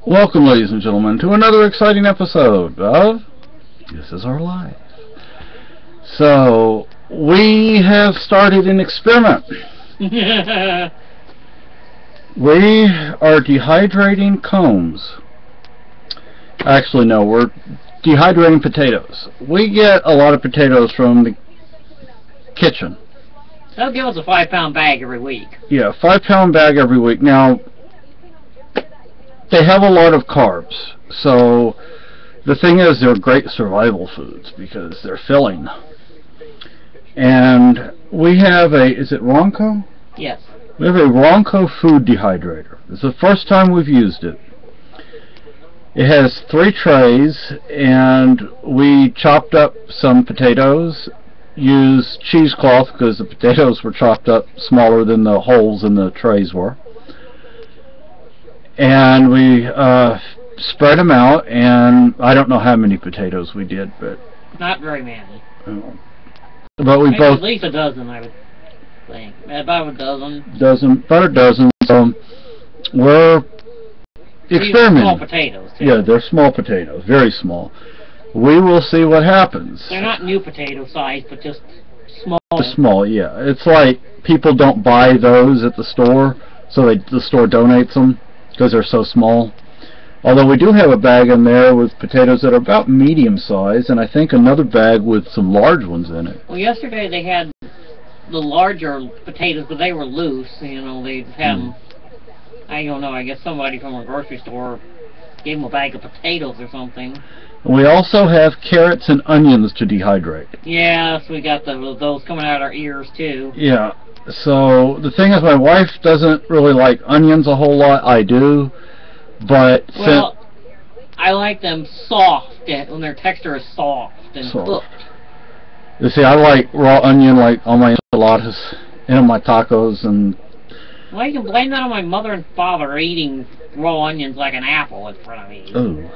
Welcome, ladies and gentlemen, to another exciting episode of This Is Our Life. So, we have started an experiment. We are dehydrating combs. Actually, no, we're dehydrating potatoes. We get a lot of potatoes from the kitchen. They'll give us a 5-pound bag every week. Yeah, 5-pound bag every week. Now, they have a lot of carbs, so the thing is they're great survival foods because they're filling. And we have is it Ronco? Yes. We have a Ronco food dehydrator. It's the first time we've used it. It has 3 trays, and we chopped up some potatoes, used cheesecloth because the potatoes were chopped up smaller than the holes in the trays were. And we spread them out, and I don't know how many potatoes we did, but not very many. But we maybe both at least a dozen, I would think. About a dozen. About a dozen. So we're experimenting. Small potatoes, too. Yeah, they're small potatoes, very small. We will see what happens. They're not new potato size, but just small. Small, yeah. It's like people don't buy those at the store, so the store donates them because they're so small. Although we do have a bag in there with potatoes that are about medium size, and I think another bag with some large ones in it. Well, yesterday they had the larger potatoes, but they were loose. You know, they had them. I don't know. I guess somebody from a grocery store gave them a bag of potatoes or something. We also have carrots and onions to dehydrate. Yes, we got those coming out our ears too. Yeah. So the thing is, my wife doesn't really like onions a whole lot. I do, but well, I like them soft when their texture is soft and cooked. You see, I like raw onion, like on my enchiladas and on my tacos, and. Well, you can blame that on my mother and father eating raw onions like an apple in front of me. Ooh.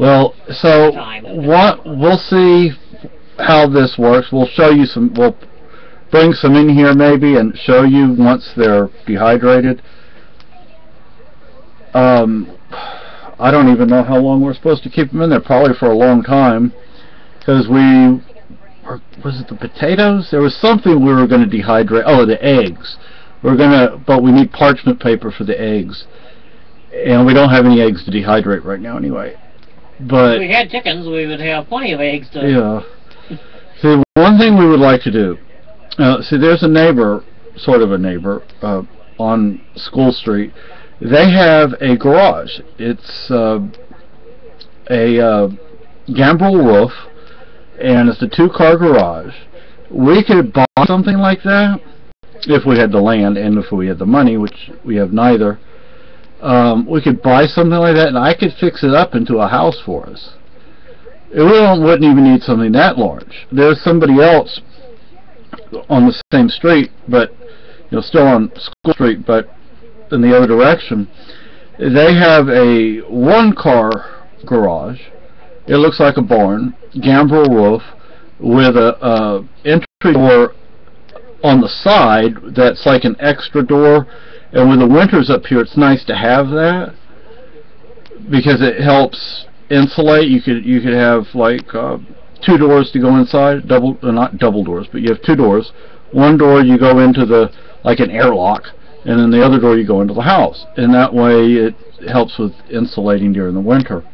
Well, so we'll see how this works. We'll show you some. We'll bring some in here maybe and show you once they're dehydrated. I don't even know how long we're supposed to keep them in there. Probably for a long time, because was it the potatoes? There was something we were going to dehydrate. Oh, the eggs. But we need parchment paper for the eggs, and we don't have any eggs to dehydrate right now anyway. But if we had chickens, we would have plenty of eggs to. Yeah. See, one thing we would like to do. See, there's a neighbor, sort of a neighbor, on School Street. They have a garage. It's a gambrel roof, and it's a 2-car garage. We could buy something like that if we had the land and if we had the money, which we have neither. We could buy something like that, and I could fix it up into a house for us. We wouldn't even need something that large. There's somebody else on the same street, but still on School Street, but in the other direction. They have a 1-car garage. It looks like a barn, gambrel roof, with a entry door on the side that's like an extra door. And with the winters up here, it's nice to have that because it helps insulate. You could have like 2 doors to go inside, not double doors, but you have 2 doors. One door you go into like an airlock, and then the other door you go into the house. And that way it helps with insulating during the winter.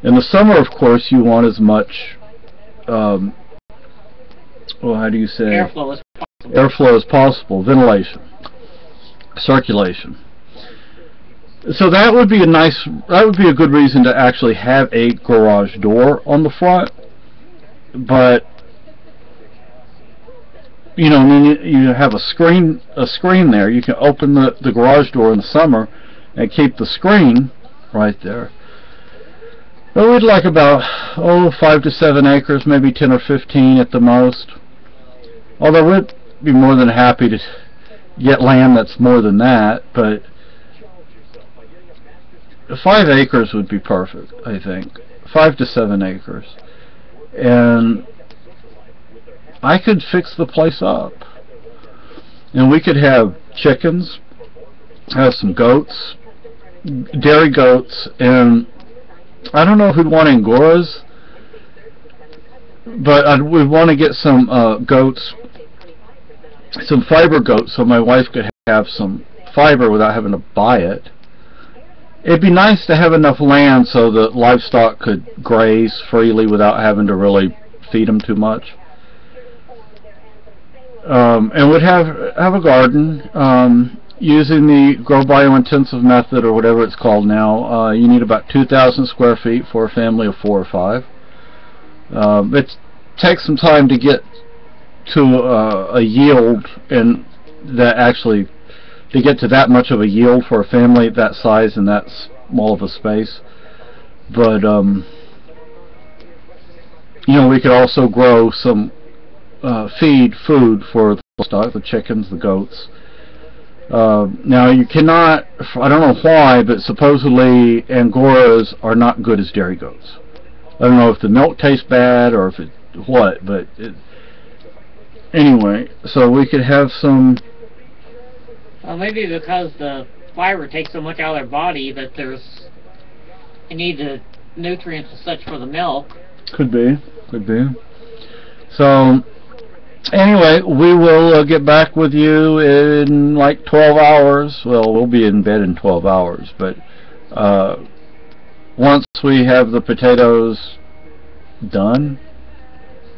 In the summer, of course, you want as much, how do you say? Airflow as possible, ventilation, circulation. So that would be a good reason to actually have a garage door on the front. But you have a screen there. You can open the garage door in the summer and keep the screen right there. But we'd like about 5 to 7 acres, maybe 10 or 15 at the most. Although we'd be more than happy to get land that's more than that, but 5 acres would be perfect, I think. 5 to 7 acres. And I could fix the place up. And we could have chickens, have some goats, dairy goats, and I don't know if we'd want Angoras, but we'd want to get some goats, some fiber goats, so my wife could have some fiber without having to buy it. It'd be nice to have enough land so that livestock could graze freely without having to really feed them too much. And we'd have a garden using the grow biointensive method, or whatever it's called now. You need about 2,000 square feet for a family of 4 or 5. It takes some time to get to a yield, and that actually to get to that much of a yield for a family that size and that small of a space. But you know, we could also grow some food for the livestock, the chickens, the goats. Now you cannot, I don't know why, but supposedly Angoras are not good as dairy goats. I don't know if the milk tastes bad or if it what, but anyway, so we could have some. Well, maybe because the fiber takes so much out of their body that they need the nutrients and such for the milk. Could be. So anyway, we will get back with you in like 12 hours. Well, we'll be in bed in 12 hours, but once we have the potatoes done,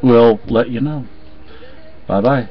we'll let you know. Bye-bye.